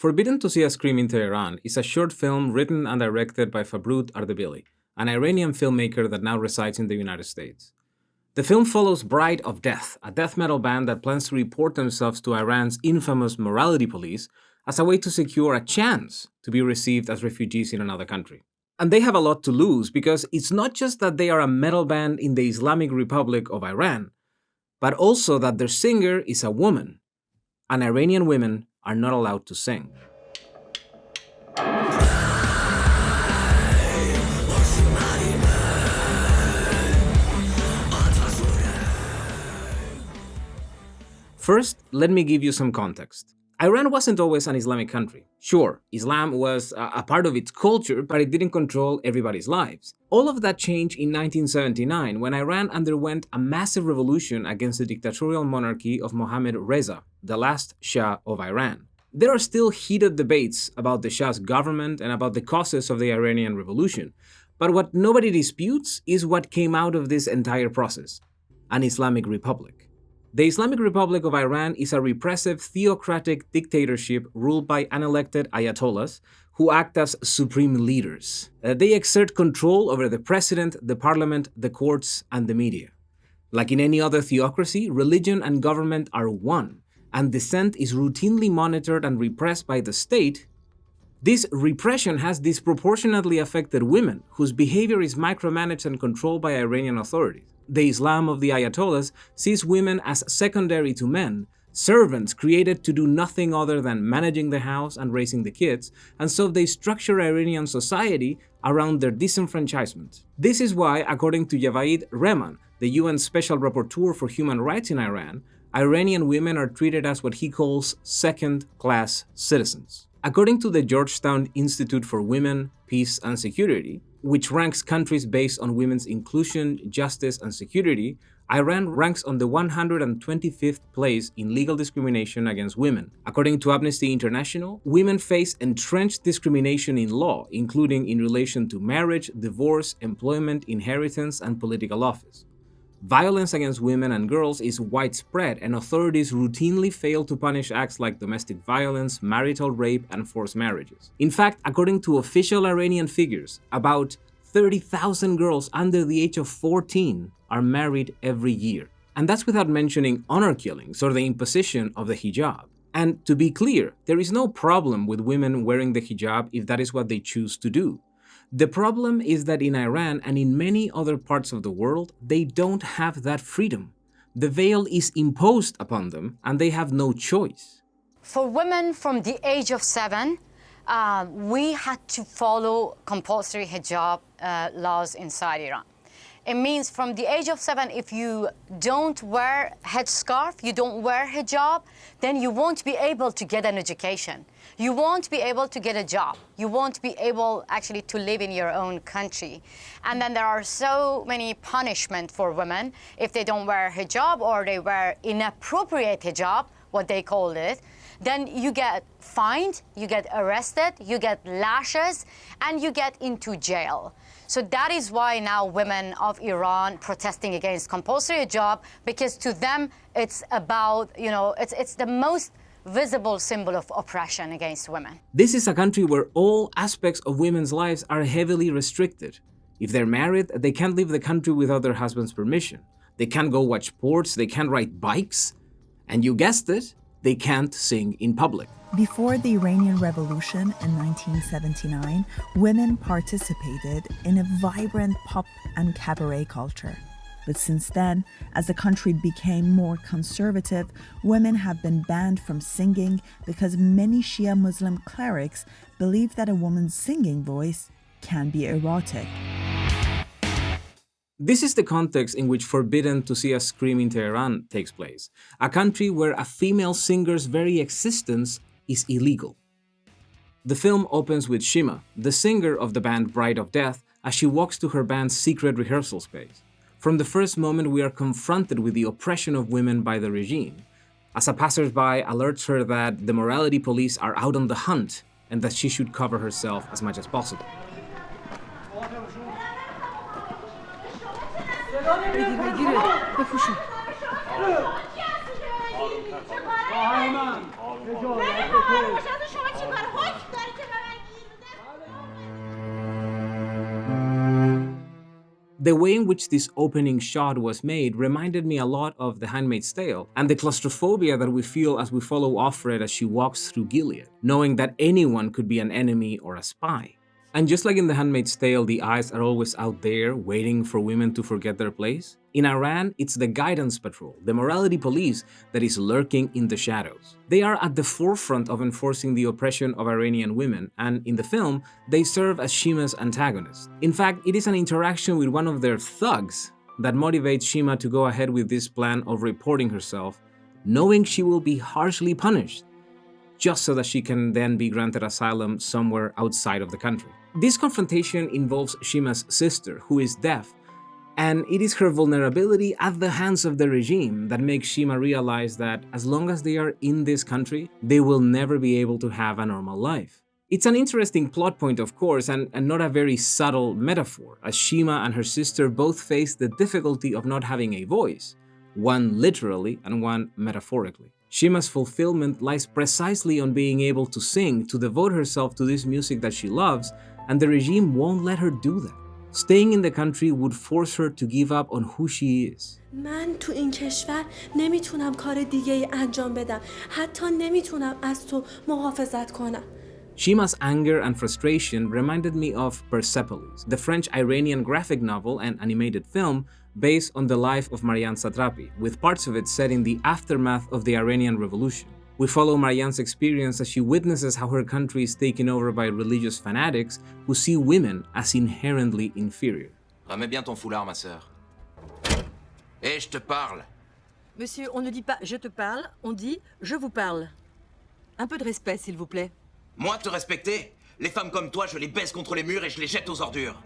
Forbidden to See a Scream in Tehran is a short film written and directed by Fabrut Ardebili, an Iranian filmmaker that now resides in the United States. The film follows Bride of Death, a death metal band that plans to report themselves to Iran's infamous morality police as a way to secure a chance to be received as refugees in another country. And they have a lot to lose because it's not just that they are a metal band in the Islamic Republic of Iran, but also that their singer is a woman, and Iranian women are not allowed to sing. First, let me give you some context. Iran wasn't always an Islamic country. Sure, Islam was a part of its culture, but it didn't control everybody's lives. All of that changed in 1979 when Iran underwent a massive revolution against the dictatorial monarchy of Mohammad Reza, the last Shah of Iran. There are still heated debates about the Shah's government and about the causes of the Iranian Revolution, but what nobody disputes is what came out of this entire process: an Islamic Republic. The Islamic Republic of Iran is a repressive theocratic dictatorship ruled by unelected ayatollahs who act as supreme leaders. They exert control over the president, the parliament, the courts, and the media. Like in any other theocracy, religion and government are one, and dissent is routinely monitored and repressed by the state. This repression has disproportionately affected women, whose behavior is micromanaged and controlled by Iranian authorities. The Islam of the Ayatollahs sees women as secondary to men, servants created to do nothing other than managing the house and raising the kids, and so they structure Iranian society around their disenfranchisement. This is why, according to Javaid Rehman, the UN Special Rapporteur for Human Rights in Iran, Iranian women are treated as what he calls second-class citizens. According to the Georgetown Institute for Women, Peace and Security, which ranks countries based on women's inclusion, justice, and security, Iran ranks on the 125th place in legal discrimination against women. According to Amnesty International, women face entrenched discrimination in law, including in relation to marriage, divorce, employment, inheritance, and political office. Violence against women and girls is widespread, and authorities routinely fail to punish acts like domestic violence, marital rape, and forced marriages. In fact, according to official Iranian figures, about 30,000 girls under the age of 14 are married every year. And that's without mentioning honor killings or the imposition of the hijab. And to be clear, there is no problem with women wearing the hijab if that is what they choose to do. The problem is that in Iran and in many other parts of the world, they don't have that freedom. The veil is imposed upon them and they have no choice. For women from the age of 7, we had to follow compulsory hijab laws inside Iran. It means from the age of 7, if you don't wear headscarf, you don't wear hijab, then you won't be able to get an education. You won't be able to get a job. You won't be able actually to live in your own country. And then there are so many punishments for women if they don't wear hijab or they wear inappropriate hijab, what they call it. Then you get fined, you get arrested, you get lashes, and you get into jail. So that is why now women of Iran protesting against compulsory hijab, because to them it's about, it's the most visible symbol of oppression against women. This is a country where all aspects of women's lives are heavily restricted. If they're married, they can't leave the country without their husband's permission. They can't go watch sports, they can't ride bikes, and you guessed it, they can't sing in public. Before the Iranian Revolution in 1979, women participated in a vibrant pop and cabaret culture. But since then, as the country became more conservative, women have been banned from singing because many Shia Muslim clerics believe that a woman's singing voice can be erotic. This is the context in which Forbidden to See a Scream in Tehran takes place, a country where a female singer's very existence is illegal. The film opens with Shima, the singer of the band Bride of Death, as she walks to her band's secret rehearsal space. From the first moment, we are confronted with the oppression of women by the regime, as a passersby alerts her that the morality police are out on the hunt and that she should cover herself as much as possible. The way in which this opening shot was made reminded me a lot of The Handmaid's Tale and the claustrophobia that we feel as we follow Offred as she walks through Gilead, knowing that anyone could be an enemy or a spy. And just like in The Handmaid's Tale, the eyes are always out there waiting for women to forget their place, in Iran, it's the guidance patrol, the morality police, that is lurking in the shadows. They are at the forefront of enforcing the oppression of Iranian women, and in the film, they serve as Shima's antagonist. In fact, it is an interaction with one of their thugs that motivates Shima to go ahead with this plan of reporting herself, knowing she will be harshly punished, just so that she can then be granted asylum somewhere outside of the country. This confrontation involves Shima's sister, who is deaf, and it is her vulnerability at the hands of the regime that makes Shima realize that as long as they are in this country, they will never be able to have a normal life. It's an interesting plot point, of course, and not a very subtle metaphor, as Shima and her sister both face the difficulty of not having a voice, one literally and one metaphorically. Shima's fulfillment lies precisely on being able to sing, to devote herself to this music that she loves, and the regime won't let her do that. Staying in the country would force her to give up on who she is. من تو این کشور نمیتونم کار دیگه ای انجام بدم. حتی نمیتونم از تو محافظت کنم. Shima's anger and frustration reminded me of Persepolis, the French-Iranian graphic novel and animated film based on the life of Marianne Satrapi, with parts of it set in the aftermath of the Iranian Revolution. We follow Marianne's experience as she witnesses how her country is taken over by religious fanatics who see women as inherently inferior. Remets bien ton foulard, ma sœur. Et je te parle. Monsieur, on ne dit pas « je te parle », on dit « je vous parle ». Un peu de respect, s'il vous plaît. Moi, te respecter? Les femmes comme toi, je les baisse contre les murs et je les jette aux ordures.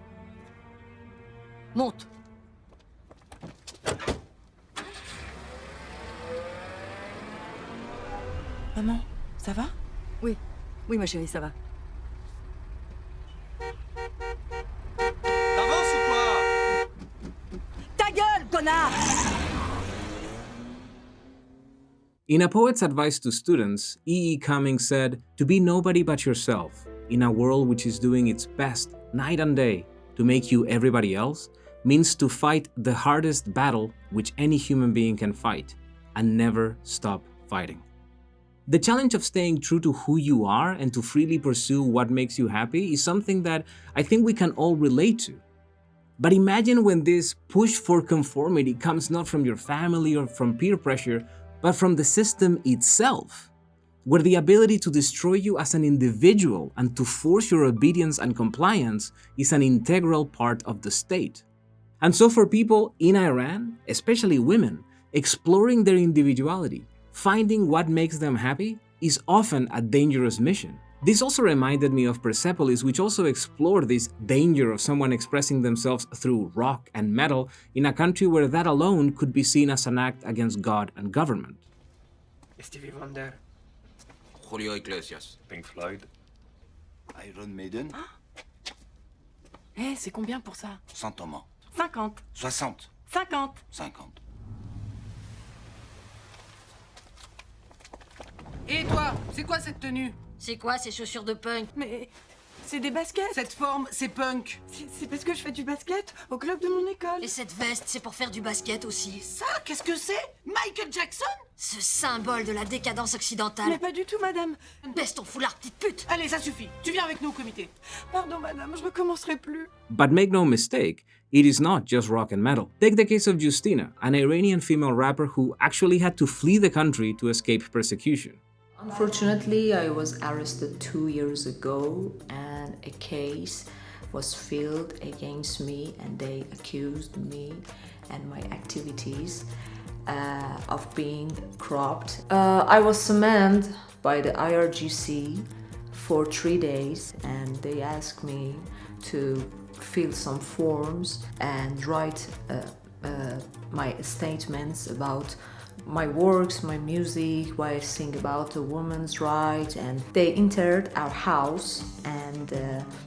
Monte. Maman, ça va? Oui, oui ma chérie, ça va. T'avances ou quoi? Ta gueule, connard! In A Poet's Advice to Students, E. Cummings said, "To be nobody but yourself, in a world which is doing its best night and day to make you everybody else, means to fight the hardest battle which any human being can fight, and never stop fighting." The challenge of staying true to who you are and to freely pursue what makes you happy is something that I think we can all relate to. But imagine when this push for conformity comes not from your family or from peer pressure, but from the system itself, where the ability to destroy you as an individual and to force your obedience and compliance is an integral part of the state. And so for people in Iran, especially women, exploring their individuality, finding what makes them happy, is often a dangerous mission. This also reminded me of Persepolis, which also explored this danger of someone expressing themselves through rock and metal in a country where that alone could be seen as an act against God and government. Stevie Wonder, Julio Iglesias. Pink Floyd. Iron Maiden, Eh, c'est combien pour ça? 100 en main. 50. 60, 50. 50. Et toi, c'est quoi cette tenue? C'est quoi ces chaussures de punk? Mais c'est des baskets. Cette forme, c'est punk. C'est parce que je fais du basket au club de mon école. Et cette veste, c'est pour faire du basket aussi. Ça, qu'est-ce que c'est? Michael Jackson? Ce symbole de la décadence occidentale. Mais pas du tout, madame. Baisse ton foulard, petite pute! Allez, ça suffit. Tu viens avec nous au comité. Pardon, madame, je recommencerai plus. But make no mistake, it is not just rock and metal. Take the case of Justina, an Iranian female rapper who actually had to flee the country to escape persecution. Unfortunately, I was arrested 2 years ago and a case was filed against me and they accused me and my activities of being corrupt. I was summoned by the IRGC for 3 days and they asked me to fill some forms and write my statements about my works, my music, why I sing about a woman's rights, and they entered our house and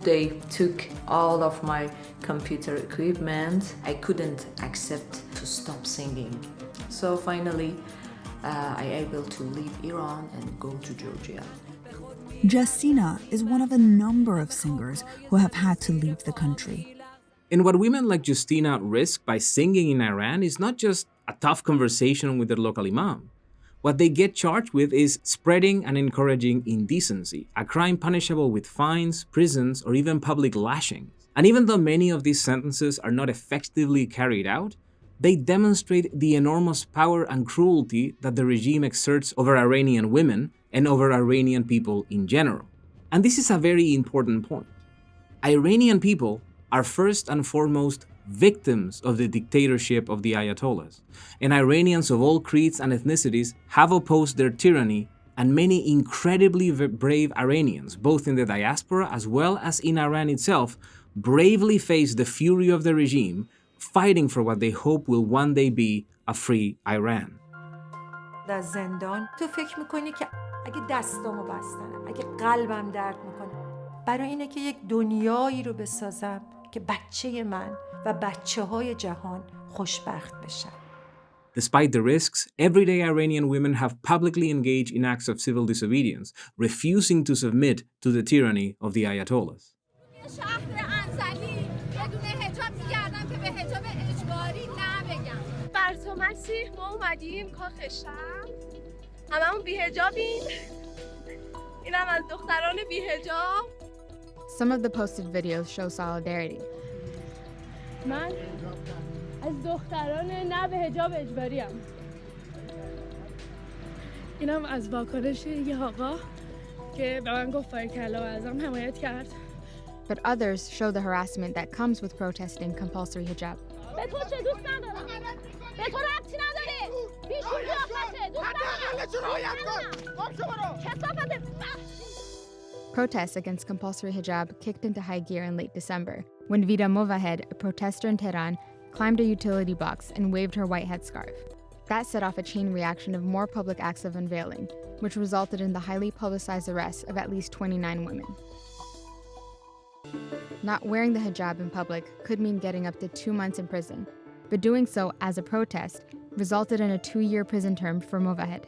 they took all of my computer equipment. I couldn't accept to stop singing. So finally, I able to leave Iran and go to Georgia. Justina is one of a number of singers who have had to leave the country. And what women like Justina risk by singing in Iran is not just a tough conversation with their local imam. What they get charged with is spreading and encouraging indecency, a crime punishable with fines, prisons, or even public lashings. And even though many of these sentences are not effectively carried out, they demonstrate the enormous power and cruelty that the regime exerts over Iranian women and over Iranian people in general. And this is a very important point. Iranian people are first and foremost victims of the dictatorship of the Ayatollahs, and Iranians of all creeds and ethnicities have opposed their tyranny, and many incredibly brave Iranians, both in the diaspora as well as in Iran itself, bravely face the fury of the regime, fighting for what they hope will one day be a free Iran. در زندان تو فکر میکنی که اگه دستامو بستنم، اگه قلبم درد میکنه، برای اینه که یک دنیایی رو بسازم که بچه من و بچه‌های جهان خوشبخت بشن. Despite the risks, everyday Iranian women have publicly engaged in acts of civil disobedience, refusing to submit to the tyranny of the Ayatollahs. Some of the posted videos show solidarity. من از دختران نه به حجاب اجباریم. اینم از واکنش یه آقا که به من گفت باریکلا و ازم حمایت کرد. But others show the harassment that comes with protesting compulsory hijab. به تو چه دوست ندارم. به تو ربطی نداره. بیشون قیافته دوست ندارم. Protests against compulsory hijab kicked into high gear in late December, when Vida Movahed, a protester in Tehran, climbed a utility box and waved her white headscarf. That set off a chain reaction of more public acts of unveiling, which resulted in the highly publicized arrest of at least 29 women. Not wearing the hijab in public could mean getting up to 2 months in prison, but doing so as a protest resulted in a 2-year prison term for Movahed.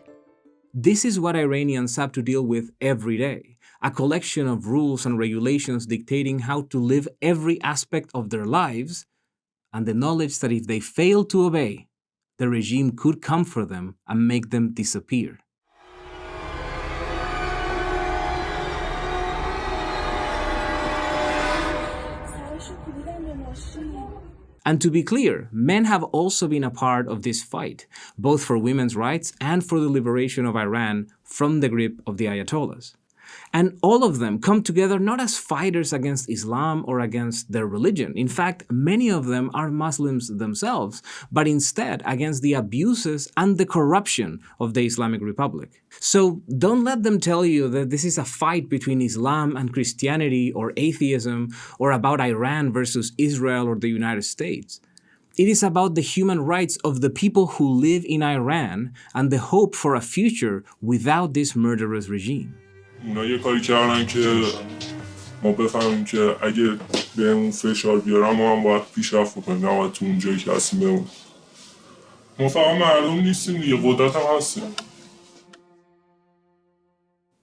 This is what Iranians have to deal with every day, a collection of rules and regulations dictating how to live every aspect of their lives, and the knowledge that if they fail to obey, the regime could come for them and make them disappear. And to be clear, men have also been a part of this fight, both for women's rights and for the liberation of Iran from the grip of the Ayatollahs. And all of them come together not as fighters against Islam or against their religion. In fact, many of them are Muslims themselves, but instead against the abuses and the corruption of the Islamic Republic. So don't let them tell you that this is a fight between Islam and Christianity or atheism or about Iran versus Israel or the United States. It is about the human rights of the people who live in Iran and the hope for a future without this murderous regime. اونا یه کاری کردن که ما بفهمیم که اگه بهمون فشار بیارن ما هم باید پیشرفت بکنیم، نه باید تو اون جایی که هستیم بمونیم. ما فقط مردم نیستیم دیگه، قدرت هم هستیم.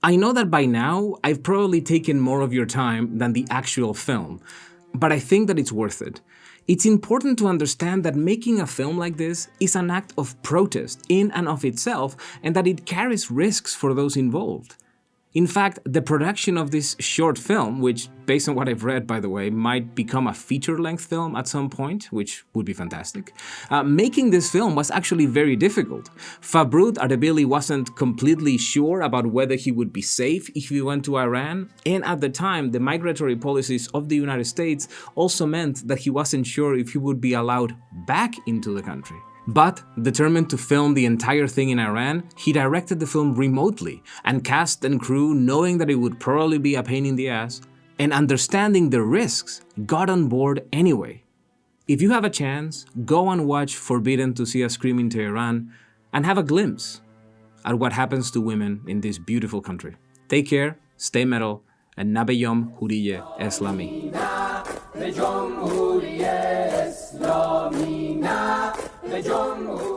I know that by now I've probably taken more of your time than the actual film, but I think that it's worth it. It's important to understand that making a film like this is an act of protest in and of itself, and that it carries risks for those involved. In fact, the production of this short film, which, based on what I've read, by the way, might become a feature-length film at some point, which would be fantastic, making this film was actually very difficult. Fabrud Ardebili wasn't completely sure about whether he would be safe if he went to Iran, and at the time, the migratory policies of the United States also meant that he wasn't sure if he would be allowed back into the country. But, determined to film the entire thing in Iran, he directed the film remotely, and cast and crew knowing that it would probably be a pain in the ass, and understanding the risks, got on board anyway. If you have a chance, go and watch Forbidden to See a Scream in Tehran, and have a glimpse at what happens to women in this beautiful country. Take care, stay metal, and Nabeyom Huriye Eslami. به جمهوری اسلامی نه به جمهوری